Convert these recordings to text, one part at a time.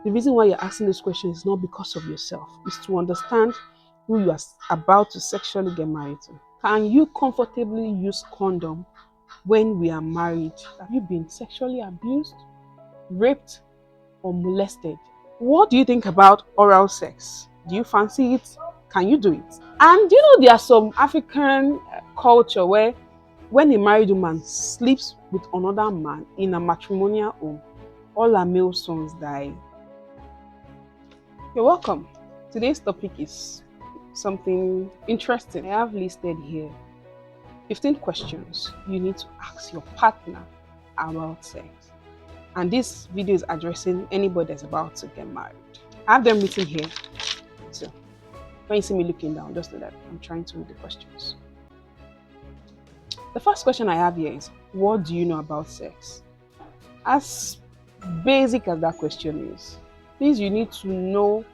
The reason why you're asking this question is not because of yourself. It's to understand who you are about to sexually get married to. Can you comfortably use condom when we are married? Have you been sexually abused, raped, or molested? What do you think about oral sex? Do you fancy it? Can you do it? And do you know there are some African culture where when a married woman sleeps with another man in a matrimonial home, all her male sons die. You're welcome. Today's topic is something interesting. I have listed here 15 questions you need to ask your partner about sex. And this video is addressing anybody that's about to get married. I have them written here. So when you see me looking down, just know that I'm trying to read the questions. The first question I have here is, what do you know about sex? As basic as that question is, please, you need to know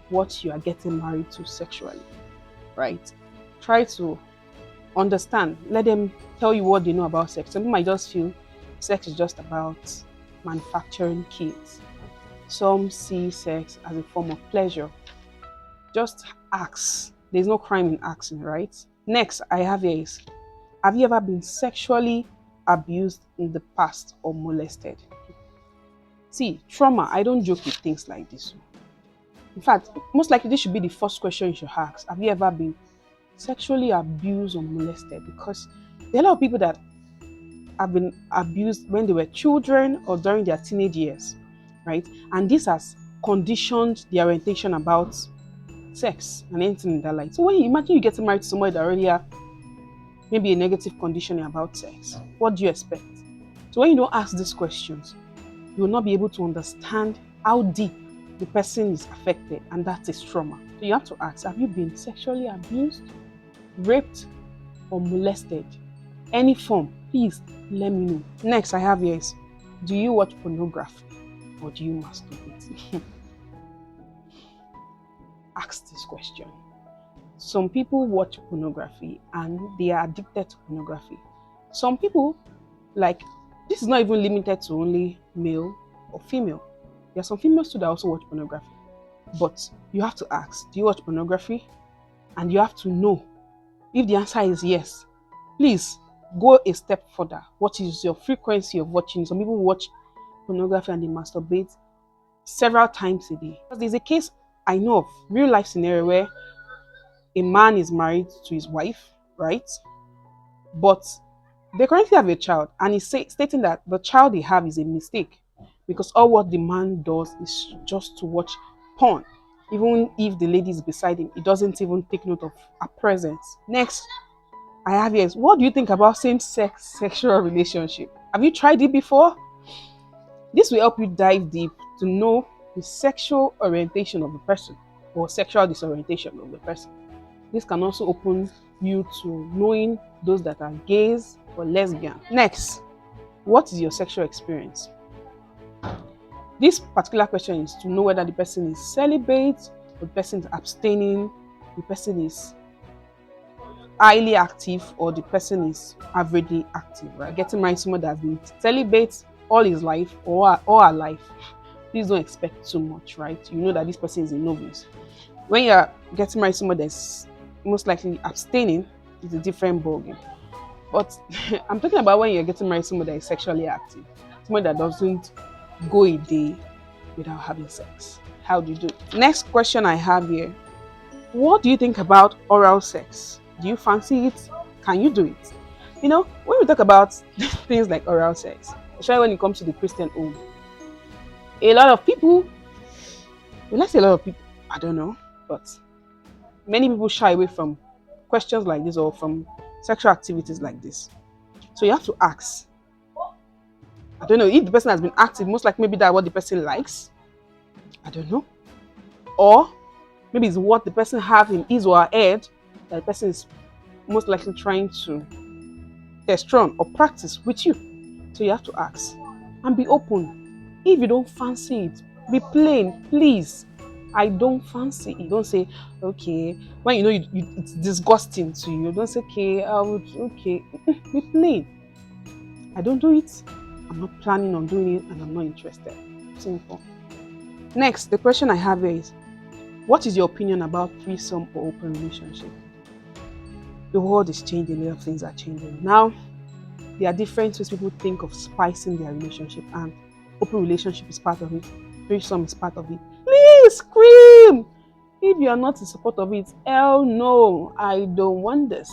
what you are getting married to sexually, right? Try to understand. Let them tell you what they know about sex. Some people might just feel sex is just about manufacturing kids. Some see sex as a form of pleasure. Just ask. There's no crime in asking, right? Next, I have here is, have you ever been sexually abused in the past or molested? See, trauma, I don't joke with things like this. In fact, most likely this should be the first question you should ask. Have you ever been sexually abused or molested? Because there are a lot of people that have been abused when they were children or during their teenage years, right? And this has conditioned their orientation about sex and anything in their life. So when you imagine you getting married to somebody that already have maybe a negative conditioning about sex, what do you expect? So when you don't ask these questions, you will not be able to understand how deep the person is affected, and that is trauma. So you have to ask, have you been sexually abused, raped, or molested? Any form, please let me know. Next I have here is, do you watch pornography or do you masturbate? Ask this question. Some people watch pornography and they are addicted to pornography. Some people, like, this is not even limited to only male or female. There are some females too that also watch pornography. But you have to ask, do you watch pornography? And you have to know. If the answer is yes, please go a step further. What is your frequency of watching? Some people watch pornography and they masturbate several times a day. There's a case I know of, real life scenario, where a man is married to his wife, right? But they currently have a child, and he's stating that the child they have is a mistake because all what the man does is just to watch porn. Even if the lady is beside him, he doesn't even take note of her presence. Next, I have here, what do you think about same-sex sexual relationship? Have you tried it before? This will help you dive deep to know the sexual orientation of the person or sexual disorientation of the person. This can also open you to knowing those that are gays or lesbian. Next, what is your sexual experience? This particular question is to know whether the person is celibate, or the person is abstaining, the person is highly active, or the person is averagely active, right? Getting married to someone that has been celibate all his life or all her life, please don't expect too much, right? You know that this person is a novice. When you're getting married to someone that's most likely abstaining, it's a different ballgame. But I'm talking about when you're getting married to someone that is sexually active, someone that doesn't go a day without having sex. How do you do it? Next question I have here, what do you think about oral sex? Do you fancy it? Can you do it? You know, when we talk about things like oral sex, especially when it comes to the Christian home, a lot of people, well, let's say a lot of people, I don't know, but many people shy away from questions like this or from sexual activities like this. So you have to ask. I don't know if the person has been active, most likely maybe that's what the person likes. I don't know. Or maybe it's what the person has in his or her head that the person is most likely trying to test on or practice with you. So you have to ask and be open. If you don't fancy it, be plain, please. I don't fancy it. Don't say, okay, when you know it's disgusting to you, don't say, okay, I would, okay. Be plain. I don't do it. I'm not planning on doing it, and I'm not interested. Simple. Next, the question I have here is, what is your opinion about threesome or open relationship? The world is changing, a lot of things are changing. Now, there are different ways people think of spicing their relationship, and open relationship is part of it, threesome is part of it. Please scream if you are not in support of it. Hell no, I don't want this.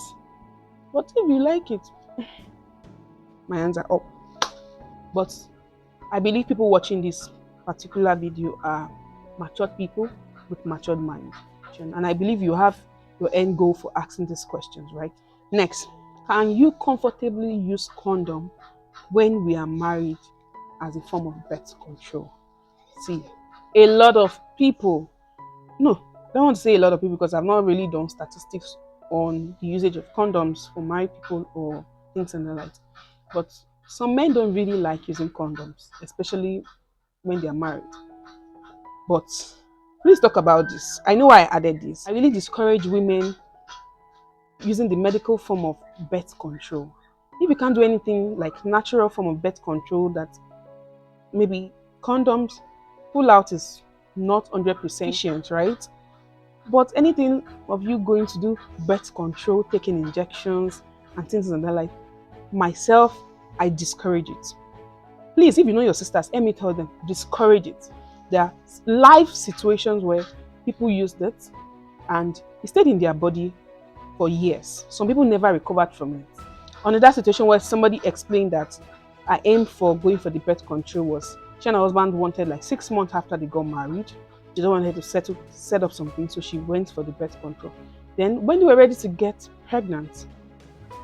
But if you like it, my hands are up. But I believe people watching this particular video are matured people with matured minds. And I believe you have your end goal for asking these questions, right? Next, can you comfortably use condom when we are married as a form of birth control? See, a lot of people, no, I don't want to say a lot of people because I've not really done statistics on the usage of condoms for married people or things in the like. But some men don't really like using condoms, especially when they are married. But please talk about this. I know why I added this. I really discourage women using the medical form of birth control. If you can't do anything like natural form of birth control, that maybe condoms, pull out is not 100% efficient, right? But anything of you going to do birth control, taking injections and things like that, like myself, I discourage it. Please, if you know your sisters, let me tell them, discourage it. There are life situations where people used it and it stayed in their body for years. Some people never recovered from it. Another situation where somebody explained that I aimed for going for the birth control was she and her husband wanted like 6 months after they got married. She don't want her to set up something, so she went for the birth control. Then when they were ready to get pregnant,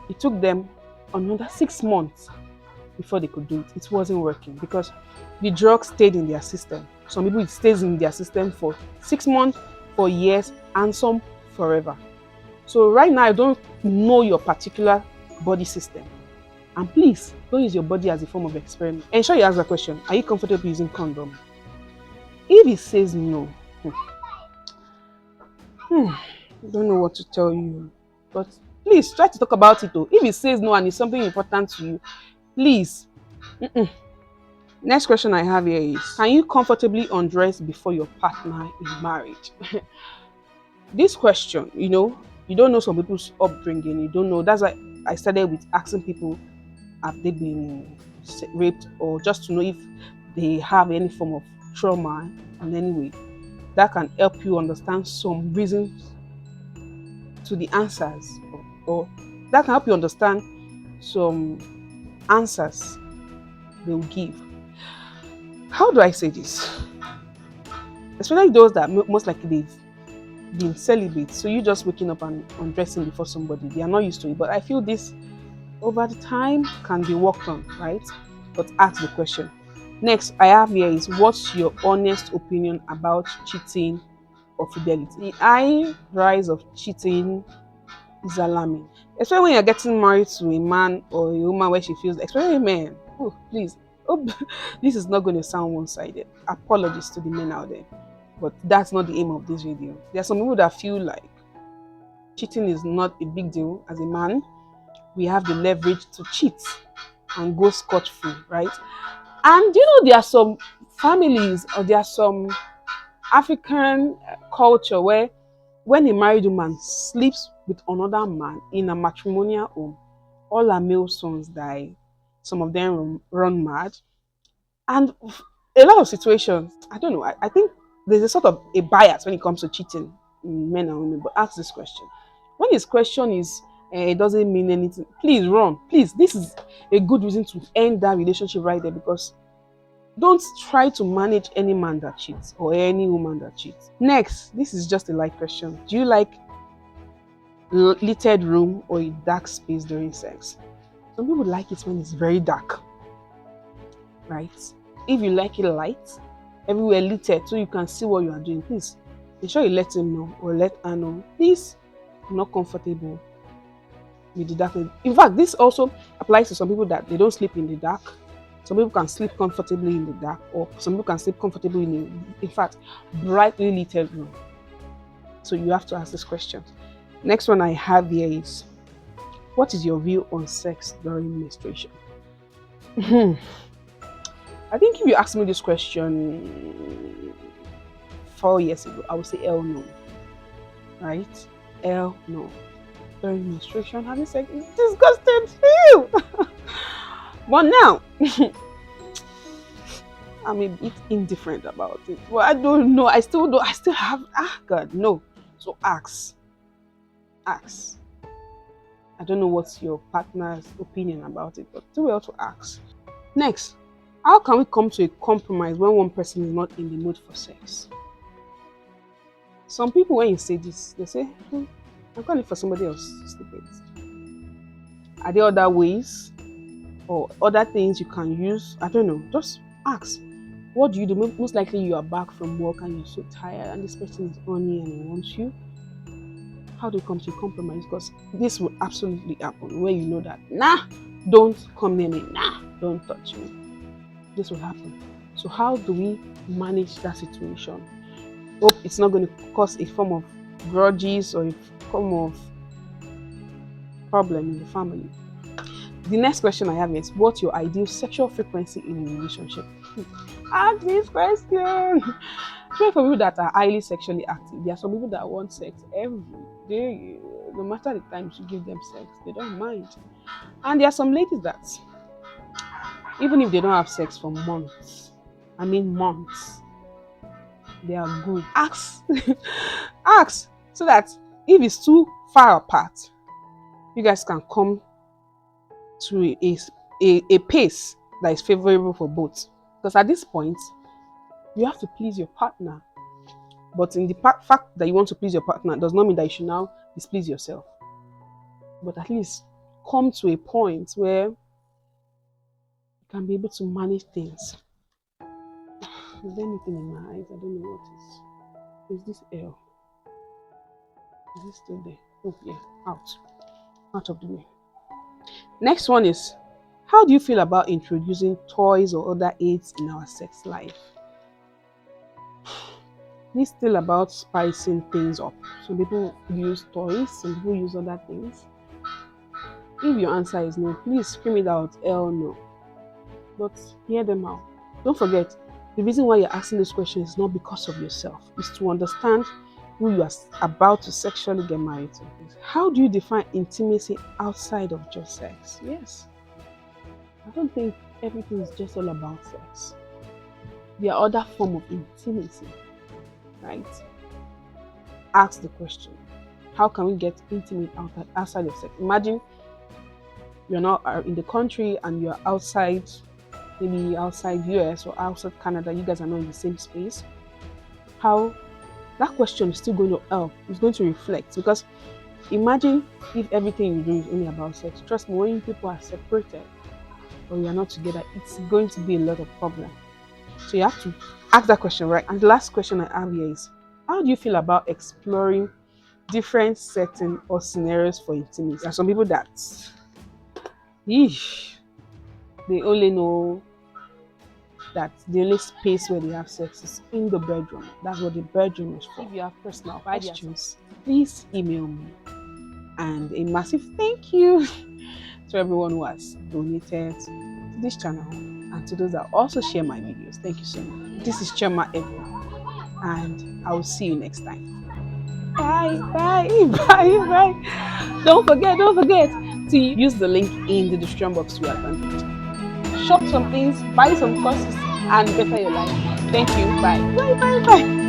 it took them another 6 months before they could do it. It wasn't working because the drug stayed in their system. Some people, it stays in their system for 6 months, for years, and some forever. So right now, I don't know your particular body system. And please, don't use your body as a form of experiment. Ensure you ask the question, are you comfortable using condom? If it says no, I don't know what to tell you. But please, try to talk about it though. If it says no and it's something important to you, please. Next question I have here is, can you comfortably undress before your partner in marriage? This question, you don't know some people's upbringing, you don't know. That's why I started with asking people, have they been raped, or just to know if they have any form of trauma in any way. That can help you understand some reasons to the answers, or that can help you understand some answers they will give. How do I say this? Especially those that most likely they've been celibate, so you just waking up and undressing before somebody, they are not used to it. But I feel this over the time can be worked on, right? But ask the question. Next I have here is, what's your honest opinion about cheating or fidelity? The high rise of cheating is alarming, especially when you're getting married to a man or a woman where she feels, especially men. Oh, please. Oh, this is not going to sound one-sided. Apologies to the men out there, but that's not the aim of this video. There are some people that feel like cheating is not a big deal. As a man, we have the leverage to cheat and go scot-free, right? And there are some families, or there are some African culture where when a married woman sleeps with another man in a matrimonial home, all her male sons die. Some of them run mad. And a lot of situations, I don't know, I think there's a sort of a bias when it comes to cheating in men and women. But ask this question. When his question is, it doesn't mean anything, please run. Please, this is a good reason to end that relationship right there, because don't try to manage any man that cheats or any woman that cheats. Next, this is just a light question. Do you like littered room or a dark space during sex? Some people like it when it's very dark, right? If you like it light, everywhere littered so you can see what you are doing, please ensure you let him know or let her know. Please, I'm not comfortable with the dark. In fact, this also applies to some people that they don't sleep in the dark. Some people can sleep comfortably in the dark, or some people can sleep comfortably in fact, brightly lit room. So you have to ask this question. Next one I have here is, what is your view on sex during menstruation? I think if you ask me this question, 4 years ago, I would say hell no, right? Hell no. During menstruation, having sex is disgusting to you. But now, I'm a bit indifferent about it. Well, I don't know. I still don't. I still have. God, no. So ask. Ask. I don't know what's your partner's opinion about it, but do well to ask. Next, how can we come to a compromise when one person is not in the mood for sex? Some people, when you say this, they say, I'm calling for somebody else to sleep with. Are there other ways or other things you can use? I don't know. Just ask. What do you do? Most likely you are back from work and you're so tired and this person is horny and he wants you. How do you come to a compromise? Because this will absolutely happen where you know that, nah, don't come near me. Nah, don't touch me. This will happen. So how do we manage that situation? Hope it's not going to cause a form of grudges or a form of problem in the family. The next question I have is, what's your ideal sexual frequency in a relationship? Ask this question. For people that are highly sexually active, there are some people that want sex every day. No matter the time you give them sex, they don't mind. And there are some ladies that, even if they don't have sex for months, they are good. Ask. Ask so that if it's too far apart, you guys can come to a pace that is favorable for both. Because at this point, you have to please your partner. But in the fact that you want to please your partner does not mean that you should now displease yourself. But at least come to a point where you can be able to manage things. Is there anything in my eyes? I don't know what is. Is this L? Is it still there? Oh yeah, out of the way. Next one is, how do you feel about introducing toys or other aids in our sex life? It's still about spicing things up. Some people use toys, some people use other things. If your answer is no, please scream it out, hell no. But hear them out. Don't forget, the reason why you're asking this question is not because of yourself. It's to understand who you are about to sexually get married to. How do you define intimacy outside of just sex? Yes. I don't think everything is just all about sex. There are other forms of intimacy, right? Ask the question, how can we get intimate outside of sex? Imagine you're not in the country and you're outside, maybe outside US or outside Canada, you guys are not in the same space. How that question is still going to help. It's going to reflect, because imagine if everything you do is only about sex. Trust me, when people are separated or you are not together, it's going to be a lot of problem. So you have to ask that question, right? And the last question I have here is, how do you feel about exploring different settings or scenarios for intimacy? There are some people that they only know that the only space where they have sex is in the bedroom. That's what the bedroom is for. If you have personal questions, please email me. And a massive thank you to everyone who has donated to this channel and to those that also share my videos. Thank you so much. This is Chioma Evo, and I will see you next time. Bye, bye, bye, bye. Don't forget to use the link in the description box to advantage. Shop some things, buy some courses, and better your life. Thank you. Bye. Bye, bye, bye.